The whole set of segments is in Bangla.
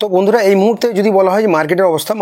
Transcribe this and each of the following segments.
তো বন্ধুরা এই মুহূর্তে যদি বলা হয় যে মার্কেটের অবস্থা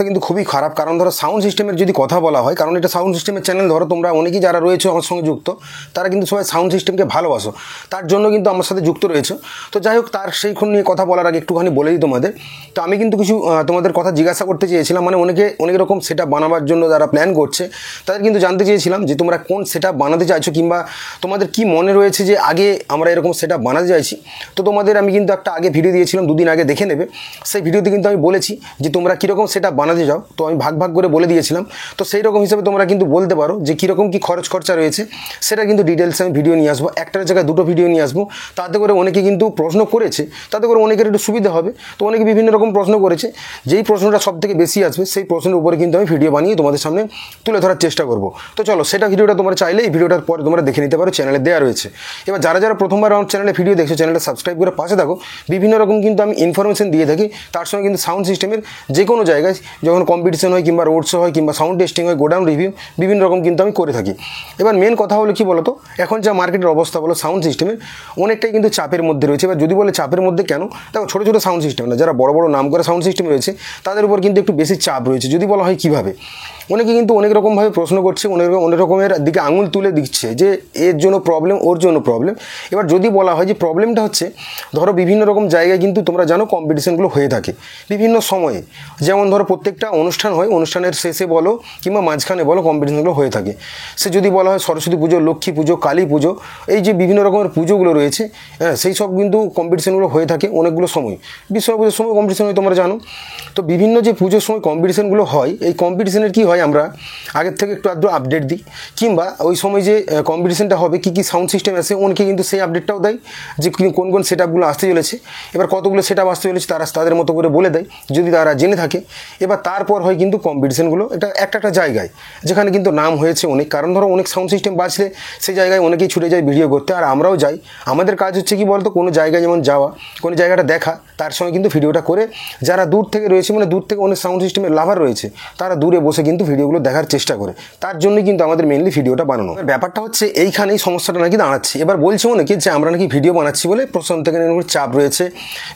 কিন্তু খুবই খারাপ। কারণ ধরো সাউন্ড সিস্টেমের যদি কথা বলা হয়, কারণ এটা সাউন্ড সিস্টেমের চ্যানেল, ধরো তোমরা অনেকেই যারা রয়েছে আমার সঙ্গে যুক্ত তারা কিন্তু সবাই সাউন্ড সিস্টেমকে ভালোবাসো, তার জন্য কিন্তু আমার সাথে যুক্ত রয়েছে। তো যাই হোক, তার সেইক্ষণ নিয়ে কথা বলার আগে একটুখানি বলে দিই তোমাদের। তো আমি কিন্তু কিছু তোমাদের কথা জিজ্ঞাসা করতে চেয়েছিলাম, মানে অনেক রকম সেট আপ বানাবার জন্য যারা প্ল্যান করছে তাদের কিন্তু জানতে চেয়েছিলাম যে তোমরা কোন সেট আপ বানাতে চাইছো, কিংবা তোমাদের কি মনে রয়েছে যে আগে আমরা এরকম সেট আপ বানাতে চাইছি। তো তোমাদের আমি কিন্তু একটা আগে ভিডিও দিয়েছিলাম, দুদিন আগে দেখে নেবে। সেই ভিডিওতে কিন্তু আমি বলেছি যে তোমরা কীরকম সেটা বানাতে যাও, তো আমি ভাগ করে বলে দিয়েছিলাম। তো সেই রকম হিসাবে তোমরা কিন্তু বলতে পারো যে কীরকম কী খরচা রয়েছে, সেটা কিন্তু ডিটেলসে আমি ভিডিও নিয়ে আসবো। একটার জায়গায় দুটো ভিডিও নিয়ে আসবো, তাতে করে অনেকে কিন্তু প্রশ্ন করেছে, তাতে করে অনেকের একটু সুবিধা হবে। তো অনেকে বিভিন্ন রকম প্রশ্ন করেছে, যেই প্রশ্নটা সব থেকে বেশি আসবে সেই প্রশ্নের উপরে কিন্তু আমি ভিডিও বানিয়ে তোমাদের সামনে তুলে ধরার চেষ্টা করব। তো চলো, সেটা ভিডিওটা তোমরা চাইলে এই ভিডিওটার পরে তোমরা দেখে নিতে পারো, চ্যানেলে দেওয়া রয়েছে। এবার যারা প্রথমবার আমার চ্যানেলে ভিডিও দেখছো, চ্যানেলটা সাবস্ক্রাইব করে পাশে থাকো। বিভিন্ন রকম কিন্তু আমি ইনফরমেশন দিয়ে থাকি, তার সঙ্গে কিন্তু সাউন্ড সিস্টেমের যে কোনো জায়গায় যখন কম্পিটিশন হয়, কিংবা রোড শো হয়, কিংবা সাউন্ড টেস্টিং হয়, গোডাউন রিভিউ, বিভিন্ন রকম কিন্তু আমি করে থাকি। এবার মেন কথা হলো কি বলতো, এখন যা মার্কেটের অবস্থা বলো, সাউন্ড সিস্টেমের অনেকটাই কিন্তু চাপের মধ্যে রয়েছে। এবার যদি বলে চাপের মধ্যে কেন, দেখো ছোটো ছোটো সাউন্ড সিস্টেম না, যারা বড় নাম করা সাউন্ড সিস্টেম রয়েছে তাদের উপর কিন্তু একটু বেশি চাপ রয়েছে। যদি বলা হয় কীভাবে, অনেকে কিন্তু অনেক রকমভাবে প্রশ্ন করছে, অনেক রকমের দিকে আঙুল তুলে দিচ্ছে যে এর জন্য প্রবলেম, ওর জন্য প্রবলেম। এবার যদি বলা হয় যে প্রবলেমটা হচ্ছে, ধরো বিভিন্ন রকম জায়গায় কিন্তু তোমরা জানো কম্পিটিশনগুলো হয়ে থাকে বিভিন্ন সময়ে। যেমন ধরো প্রত্যেকটা অনুষ্ঠান হয়, অনুষ্ঠানের শেষে বলো কিংবা মাঝখানে বলো কম্পিটিশনগুলো হয়ে থাকে। সে যদি বলা হয় সরস্বতী পুজো, লক্ষ্মী পুজো, কালী পুজো, এই যে বিভিন্ন রকমের পুজোগুলো রয়েছে, হ্যাঁ, সেই সব কিন্তু কম্পিটিশনগুলো হয়ে থাকে অনেকগুলো সময়। বিশ্বকর্মা পুজোর সময় কম্পিটিশন হয়, তোমরা জানো। তো বিভিন্ন যে পুজোর সময় কম্পিটিশনগুলো হয়, এই কম্পিটিশনের কী হয়, আমরা আগের থেকে একটু আধটু আপডেট দিই, কিংবা ওই সময় যে কম্পিটিশনটা হবে কী কী সাউন্ড সিস্টেম আছে, অনেকে কিন্তু সেই আপডেটটাও দেয় যে কোন সেট আপগুলো আসতে চলেছে। এবার কতগুলো সেট আপ আসতে চলেছে তারা তাদের মতো করে বলে দেয়, যদি তারা জেনে থাকে। এবার তারপর হয় কিন্তু কম্পিটিশনগুলো, এটা একটা জায়গায় যেখানে কিন্তু নাম হয়েছে অনেক। কারণ ধরো অনেক সাউন্ড সিস্টেম বাজলে সেই জায়গায় অনেকেই ছুটে যায় ভিডিও করতে, আর আমরাও যাই। আমাদের কাজ হচ্ছে কি বলতো, কোনো জায়গায় যেমন যাওয়া, কোনো জায়গাটা দেখা, তার সঙ্গে কিন্তু ভিডিওটা করে যারা দূর থেকে রয়েছে, মানে দূর থেকে অনেক সাউন্ড সিস্টেমের লাভার রয়েছে, তারা দূরে বসে কিন্তু ভিডিওগুলো দেখার চেষ্টা করে। তার জন্যই কিন্তু আমাদের মেনলি ভিডিওটা বানানো। ব্যাপারটা হচ্ছে এইখানেই সমস্যাটা নাকি দাঁড়াচ্ছে। এবার বলছে অনেকে যে আমরা নাকি ভিডিও বানাচ্ছি বলে প্রশাসন থেকে চাপ রয়েছে,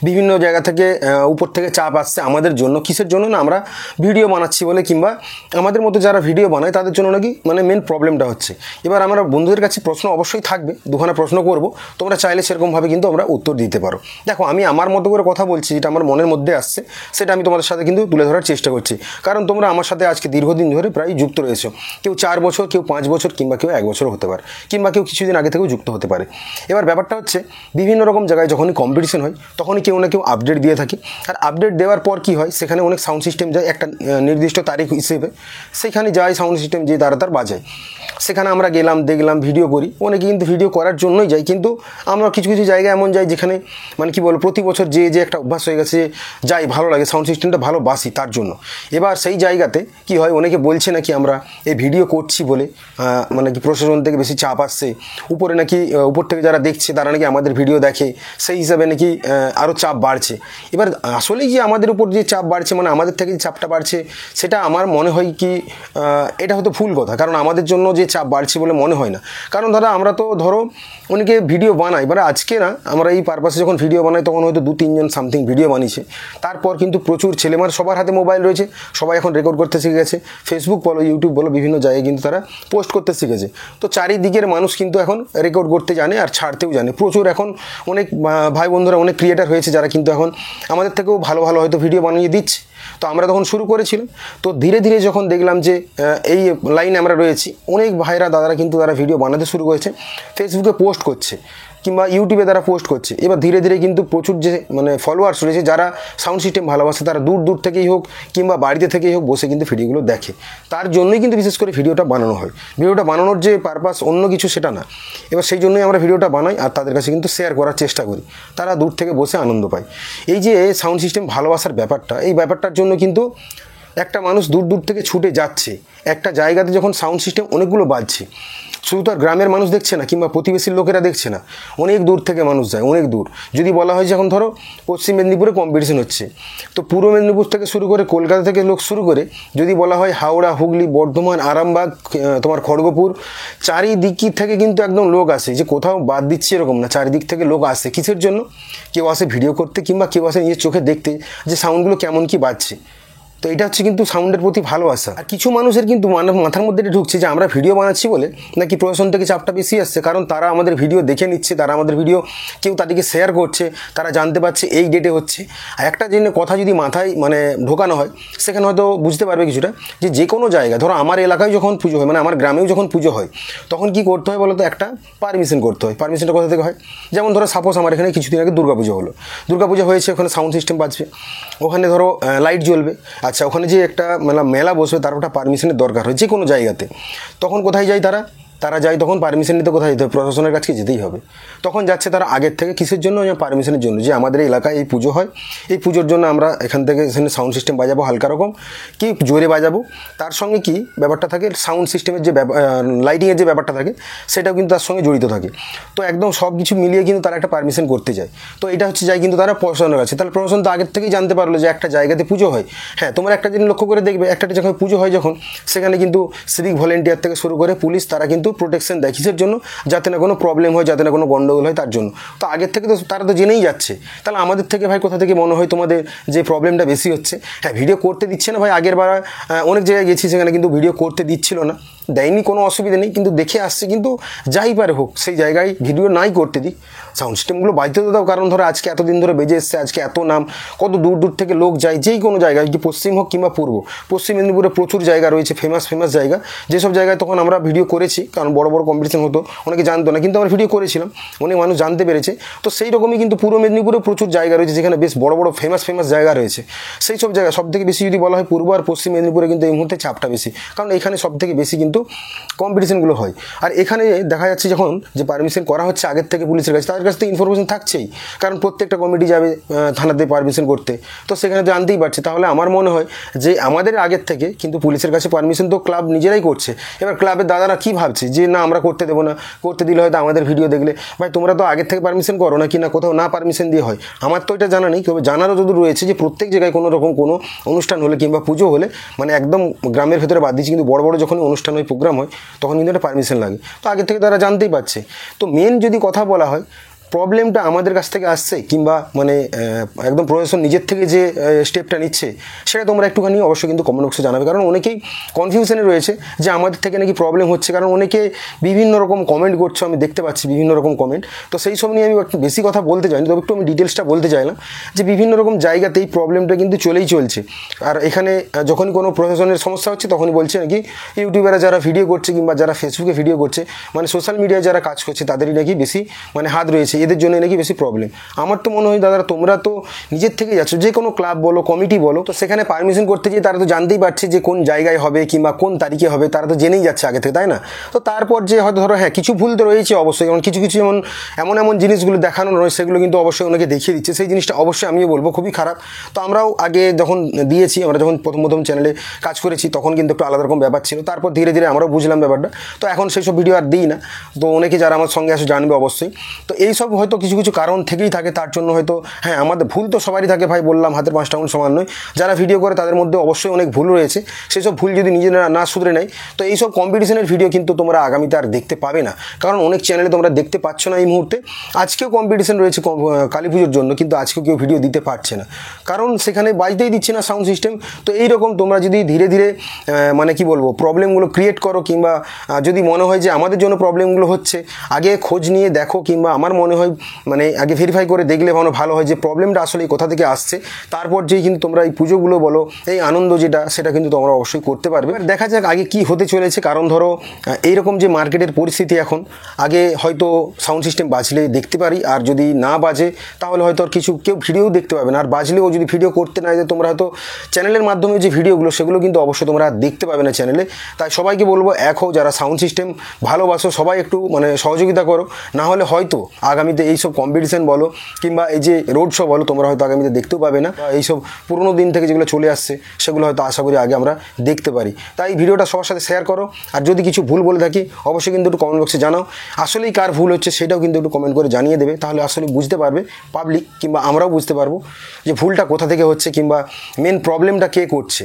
বিভিন্ন জায়গা থেকে উপর থেকে চাপ আসছে আমাদের জন্য। কিসের জন্য না, আমরা ভিডিও বানাচ্ছি বলে, কিংবা আমাদের মতো যারা ভিডিও বানায় তাদের জন্য নাকি মানে মেন প্রবলেমটা হচ্ছে। এবার আমরা বন্ধুদের কাছে প্রশ্ন অবশ্যই থাকবে, দুখানা প্রশ্ন করব, তোমরা চাইলে সেরকমভাবে কিন্তু আমরা উত্তর দিতে পারো। দেখো, আমি আমার মতো করে কথা বলছি, যেটা আমার মনের মধ্যে আসছে সেটা আমি তোমাদের সাথে কিন্তু তুলে ধরার চেষ্টা করছি। কারণ তোমরা আমার সাথে আজকে দীর্ঘদিন ধরে প্রায় যুক্ত রয়েছো, কেউ 4 বছর, কেউ 5 বছর, কিংবা কেউ 1 বছর হতে পারে, কিংবা কেউ কিছুদিন আগে থেকেও যুক্ত হতে পারে। এবার ব্যাপারটা হচ্ছে, বিভিন্ন রকম জায়গায় যখনই কম্পিটিশন হয় তখনই কেউ না কেউ আপডেট দিয়ে থাকে। আর আপডেট দেওয়ার পর কি হয়, সেখানে অনেক সাউন্ড সিস্টেম যায় একটা নির্দিষ্ট তারিখ হিসেবে, সেখানে যায় সাউন্ড সিস্টেম যে তার বাজায়। সেখানে আমরা গেলাম, দেখলাম, ভিডিও করি। অনেকে কিন্তু ভিডিও করার জন্যই যাই, কিন্তু আমরা কিছু জায়গায় এমন যাই যেখানে মানে কি বলবো, প্রতি বছর যে একটা অভ্যাস হয়ে গেছে, যাই, ভালো লাগে, সাউন্ড সিস্টেমটা ভালোবাসি তার জন্য। এবার সেই জায়গাতে কি হয়, অনেকে বলছে নাকি আমরা এই ভিডিও করছি বলে মানে কি প্রশাসন থেকে বেশি চাপ আসছে, উপরে নাকি উপর থেকে যারা দেখছে তারা নাকি আমাদের ভিডিও দেখে, সেই হিসাবে নাকি আরও চাপ বাড়ছে। এবার আসলেই যে আমাদের উপর যে চাপ বাড়ছে, মানে আমাদের থেকে যে চাপটা বাড়ছে, সেটা আমার মনে হয় কি এটা হয়তো ভুল কথা। কারণ আমাদের জন্য যে চাপ বাড়ছে বলে মনে হয় না। কারণ আমরা তো ধরো অনেকে ভিডিও বানাই, এবার আজকে না, আমরা এই পারপাসে যখন ভিডিও বানাই তখন হয়তো 2-3 জন সামথিং ভিডিও বানিয়েছে। তারপর কিন্তু প্রচুর ছেলেমার সবার হাতে মোবাইল রয়েছে, সবাই এখন রেকর্ড করতে শিখে গেছে। ফেসবুক বলো, ইউটিউব বলো, বিভিন্ন জায়গায় কিন্তু তারা পোস্ট করতে শিখেছে। তো চারিদিকের মানুষ কিন্তু এখন রেকর্ড করতে জানে আর ছাড়তেও জানে। প্রচুর এখন অনেক ভাই বন্ধুরা, অনেক ক্রিয়েটার হয়েছে যারা কিন্তু এখন আমাদের থেকেও ভালো হয়তো ভিডিও বানিয়ে দিচ্ছে। তো আমরা তখন শুরু করেছিলাম। তো ধীরে ধীরে যখন দেখলাম যে এই লাইনে আমরা রয়েছি, অনেক ভাইরা দাদারা কিন্তু তারা ভিডিও বানাতে শুরু করেছে, ফেসবুকে পোস্ট করছে, কিংবা ইউটিউবে তারা পোস্ট করছে। এবার ধীরে ধীরে কিন্তু প্রচুর যে মানে ফলোয়ার্স রয়েছে, যারা সাউন্ড সিস্টেম ভালোবাসে, তারা দূর থেকেই হোক কিংবা বাড়িতে থেকেই হোক বসে কিন্তু ভিডিওগুলো দেখে। তার জন্যই কিন্তু বিশেষ করে ভিডিওটা বানানো হয়। ভিডিওটা বানানোর যে পারপাস অন্য কিছু সেটা না। এবার সেই জন্যই আমরা ভিডিওটা বানাই আর তাদের কাছে কিন্তু শেয়ার করার চেষ্টা করি, তারা দূর থেকে বসে আনন্দ পায়। এই যে সাউন্ড সিস্টেম ভালোবাসার ব্যাপারটা, এই ব্যাপারটার জন্য কিন্তু একটা মানুষ দূর দূর থেকে ছুটে যাচ্ছে, একটা জায়গাতে যখন সাউন্ড সিস্টেম অনেকগুলো বাজছে, শুধু তো আর গ্রামের মানুষ দেখছে না কিংবা প্রতিবেশীর লোকেরা দেখছে না, অনেক দূর থেকে মানুষ যায়, অনেক দূর। যদি বলা হয় যে এখন ধরো পশ্চিম মেদিনীপুরে কম্পিটিশন হচ্ছে, তো পূর্ব মেদিনীপুর থেকে শুরু করে কলকাতা থেকে লোক শুরু করে যদি বলা হয় হাওড়া, হুগলি, বর্ধমান, আরামবাগ, তোমার খড়গপুর, চারিদিক থেকে কিন্তু একদম লোক আসে, যে কোথাও বাদ দিচ্ছে এরকম না, চারিদিক থেকে লোক আসে। কিসের জন্য? কেউ আসে ভিডিও করতে কিংবা কেউ আসে নিজের চোখে দেখতে যে সাউন্ডগুলো কেমন কি বাজছে। তো এটা হচ্ছে কিন্তু সাউন্ডের প্রতি ভালোবাসা। আর কিছু মানুষের কিন্তু মাথার মধ্যে ঢুকছে যে আমরা ভিডিও বানাচ্ছি বলে নাকি প্রশাসন থেকে চাপটা বেশি আসছে, কারণ তারা আমাদের ভিডিও দেখে নিচ্ছে, তারা আমাদের ভিডিও কেউ তাদেরকে শেয়ার করছে, তারা জানতে পারছে এই ডেটে হচ্ছে। আর একটা জিনিস কথা যদি মাথায় ঢোকানো হয়, সেখানে হয়তো বুঝতে পারবে কিছুটা যে কোনো জায়গায়, ধরো আমার এলাকায় যখন পুজো হয়, আমার গ্রামেও যখন পুজো হয়, তখন কি করতে হয় বলো তো? একটা পারমিশন করতে হয়। পারমিশনটা কোথা থেকে হয়? যেমন ধরো সাপোজ আমার এখানে কিছুদিন আগে দুর্গাপুজো হলো, দুর্গাপুজো হয়েছে, ওখানে সাউন্ড সিস্টেম বাজবে, ওখানে ধরো লাইট জ্বলবে। আচ্ছা, ওখানে যে একটা মেলা বসবে, তার ওটা পারমিশনের দরকার হয় যে কোনো জায়গাতে। তখন কোথায় যায় তারা যায় তখন পারমিশন নিতে কোথায় যেতে হবে? প্রশাসনের কাছে যেতেই হবে। তখন যাচ্ছে তারা আগের থেকে, কিসের জন্য? পারমিশনের জন্য, যে আমাদের এই এলাকায় এই পুজো হয়, এই পুজোর জন্য আমরা এখান থেকে এখানে সাউন্ড সিস্টেম বাজাবো হালকা রকম কি জোরে বাজাবো, তার সঙ্গে কি ব্যাপারটা থাকে সাউন্ড সিস্টেমের যে লাইটিংয়ের যে ব্যাপারটা থাকে, সেটাও কিন্তু তার সঙ্গে জড়িত থাকে। তো একদম সব কিছু মিলিয়ে কিন্তু তারা একটা পারমিশন করতে যায়। তো এটা হচ্ছে যায় কিন্তু তারা প্রশাসনের কাছে। তাহলে প্রশাসন তো আগের থেকেই জানতে পারলো যে একটা জায়গাতে পুজো হয়। হ্যাঁ, তোমরা একটা জিনিস লক্ষ্য করে দেখবে, একটা জায়গায় পুজো হয় যখন, সেখানে কিন্তু সিভিক ভলেন্টিয়ার থেকে শুরু করে পুলিশ, তারা কিন্তু প্রোটেকশন দেয়। কিসের জন্য? যাতে না কোনো প্রবলেম হয়, যাতে না কোনো গন্ডগোল হয়, তার জন্য। তো আগের থেকে তো তারা তো জেনেই যাচ্ছে। তাহলে আমাদের থেকে ভাই কোথা থেকে মনে হয় তোমাদের যে প্রবলেমটা বেশি হচ্ছে? হ্যাঁ, ভিডিও করতে দিচ্ছে না ভাই। আগের বার অনেক জায়গায় গেছি, সেখানে কিন্তু ভিডিও করতে দিচ্ছিল না, দেয়নি, কোনো অসুবিধা নেই, কিন্তু দেখে আসছে। কিন্তু যাই পারে হোক, সেই জায়গায় ভিডিও নাই করতে দিই, সাউন্ড সিস্টেমগুলো বাজতে তো দাও। কারণ ধরো আজকে এতদিন ধরে বেজে এসছে, আজকে এত নাম, কত দূর দূর থেকে লোক যায়, যেই কোনো জায়গায়, কি পশ্চিম হোক কিংবা পূর্ব। পশ্চিম মেদিনীপুরে প্রচুর জায়গা রয়েছে, ফেমাস জায়গা, যেসব জায়গায় তখন আমরা ভিডিও করেছি, কারণ বড় বড় কম্পিটিশন হতো, অনেকে জানতো না, কিন্তু আমরা ভিডিও করেছিলাম, অনেক মানুষ জানতে পেরেছে। তো সেই রকমই কিন্তু পূর্ব মেদিনীপুরে প্রচুর জায়গা রয়েছে, যেখানে বেশ বড় বড় ফেমাস জায়গা রয়েছে। সেই সব জায়গা সব থেকে বেশি যদি বলা হয় পূর্ব আর পশ্চিম মেদিনীপুরে কিন্তু এই মুহূর্তে চাপটা বেশি, কারণ এখানে সব থেকে বেশি কিন্তু কম্পিটিশনগুলো হয়। আর এখানে দেখা যাচ্ছে যখন যে পারমিশন করা হচ্ছে আগের থেকে পুলিশের কাছে, তাদের কাছে তো ইনফরমেশন থাকছেই, কারণ প্রত্যেকটা কমিটি যাবে থানাতে পারমিশন করতে, তো সেখানে তো জানতেই পারছে। তাহলে আমার মনে হয় যে আমাদের আগের থেকে কিন্তু পুলিশের কাছে পারমিশন তো ক্লাব নিজেরাই করছে। এবার ক্লাবের দাদারা কি ভাবছে যে না আমরা করতে দেবো না, করতে দিলে হয়তো আমাদের ভিডিও দেখলে, ভাই তোমরা তো আগের থেকে পারমিশন করো না, কি না কোথাও না পারমিশন দিয়ে হয়? আমার তো এটা জানা নেই, তবে জানারও যদি রয়েছে যে প্রত্যেক জায়গায় কোনো রকম কোনো অনুষ্ঠান হলে কিংবা পুজো হলে, একদম গ্রামের ভেতরে বাদ দিচ্ছি, কিন্তু বড় বড় যখন অনুষ্ঠান হয়, প্রোগ্রাম হয়, তখন কিন্তু একটা পারমিশন লাগে। তো আগে থেকে তারা জানতেই পারছে। তো মেন যদি কথা বলা হয়, প্রবলেমটা আমাদের কাছ থেকে আসছে কিংবা একদম প্রশাসন নিজের থেকে যে স্টেপটা নিচ্ছে, সেটা তোমরা একটুখানি অবশ্যই কিন্তু কমেন্ট বক্সে জানাবে। কারণ অনেকেই কনফিউশনে রয়েছে যে আমাদের থেকে নাকি প্রবলেম হচ্ছে, কারণ অনেকে বিভিন্ন রকম কমেন্ট করছে, আমি দেখতে পাচ্ছি বিভিন্ন রকম কমেন্ট। তো সেই সব নিয়ে আমি একটু বেশি কথা বলতে চাইনি, তবে একটু আমি ডিটেলসটা বলতে চাইলাম যে বিভিন্ন রকম জায়গাতেই প্রবলেমটা কিন্তু চলেই চলছে। আর এখানে যখনই কোনো প্রশাসনের সমস্যা হচ্ছে, তখনই বলছে নাকি ইউটিউবাররা যারা ভিডিও করছে কিংবা যারা ফেসবুকে ভিডিও করছে, সোশ্যাল মিডিয়ায় যারা কাজ করছে, তাদেরই নাকি বেশি হাত রয়েছে, এদের জন্য নাকি বেশি প্রবলেম। আমার তো মনে হয় দাদা, তোমরা তো নিজের থেকে যাচ্ছ, যে কোনো ক্লাব বলো, কমিটি বলো, তো সেখানে পারমিশন করতে গিয়ে তারা তো জানতেই পারছে যে কোন জায়গায় হবে কিংবা কোন তারিখে হবে, তারা তো জেনেই যাচ্ছে আগে থেকে, তাই না? তো তারপর যে হয়তো ধরো হ্যাঁ কিছু ভুল তো রয়েছে অবশ্যই, যেমন কিছু এমন জিনিসগুলো দেখানো রয়েছে, সেগুলো কিন্তু অবশ্যই ওনাকে দেখিয়ে দিচ্ছে, সেই জিনিসটা অবশ্যই আমিও বলবো খুবই খারাপ। তো আমরাও আগে যখন দিয়েছি, আমরা যখন প্রথম চ্যানেলে কাজ করেছি, তখন কিন্তু একটু আলাদা রকম ব্যাপার ছিল, তারপর ধীরে ধীরে আমরাও বুঝলাম ব্যাপারটা। তো এখন সেই সব ভিডিও আর দিই না। তো অনেকে যারা আমার সঙ্গে আসে জানবে অবশ্যই। তো এইসব হয়তো কিছু কারণ থেকেই থাকে, তার জন্য হয়তো হ্যাঁ আমাদের ভুল তো সবারই থাকে ভাই, বললাম হাতের পাঁচটা আঙুল সমান নয়। যারা ভিডিও করে তাদের মধ্যে অবশ্যই অনেক ভুল রয়েছে, সেই সব ভুল যদি নিজেরা না শুধরে নেয়, তো এইসব কম্পিটিশনের ভিডিও কিন্তু তোমরা আগামীতে আর দেখতে পাবে না। কারণ অনেক চ্যানেলে তোমরা দেখতে পাচ্ছ না এই মুহূর্তে। আজকেও কম্পিটিশন রয়েছে কালী পুজোর জন্য, কিন্তু আজকেও কেউ ভিডিও দিতে পারছে না, কারণ সেখানে বাজতেই দিচ্ছে না সাউন্ড সিস্টেম। তো এইরকম তোমরা যদি ধীরে ধীরে কি বলবো প্রবলেমগুলো ক্রিয়েট করো, কিংবা যদি মনে হয় যে আমাদের জন্য প্রবলেমগুলো হচ্ছে, আগে খোঁজ নিয়ে দেখো, কিংবা আমার মনে হয় আগে ভেরিফাই করে দেখলে ভালো হয় যে প্রবলেমটা আসলে কোথা থেকে আসছে। তারপর যেই কিন্তু তোমরা এই পুজোগুলো বলো, এই আনন্দ যেটা, সেটা কিন্তু তোমরা অবশ্যই করতে পারবে। দেখা যাক আগে কি হতে চলেছে। কারণ ধরো এইরকম যে মার্কেটের পরিস্থিতি এখন, আগে হয়তো সাউন্ড সিস্টেম বাজলে দেখতে পারি, আর যদি না বাজে তাহলে হয়তো আর কেউ ভিডিও দেখতে পাবে না। আর বাজলেও যদি ভিডিও করতে না যায়, তোমরা হয়তো চ্যানেলের মাধ্যমে যে ভিডিওগুলো, সেগুলো কিন্তু অবশ্যই তোমরা দেখতে পাবে না চ্যানেলে। তাই সবাইকে বলবো, এক হও, যারা সাউন্ড সিস্টেম ভালোবাসো, সবাই একটু সহযোগিতা করো, না হলে হয়তো আগামী আগামীতে এইসব কম্পিটিশন বলো কিংবা এই যে রোড শো বলো তোমরা হয়তো আগামীতে দেখতেও পাবে না, এইসব পুরোনো দিন থেকে যেগুলো চলে আসছে সেগুলো হয়তো আশা করি আগে আমরা দেখতে পারি। তাই ভিডিওটা সবার সাথে শেয়ার করো, আর যদি কিছু ভুল বলে থাকি অবশ্যই কিন্তু একটু কমেন্ট বক্সে জানাও। আসলেই কার ভুল হচ্ছে সেটাও কিন্তু একটু কমেন্ট করে জানিয়ে দেবে, তাহলে আসলে বুঝতে পারবে পাবলিক কিংবা আমরাও বুঝতে পারবো যে ভুলটা কোথা থেকে হচ্ছে কিংবা মেন প্রবলেমটা কে করছে।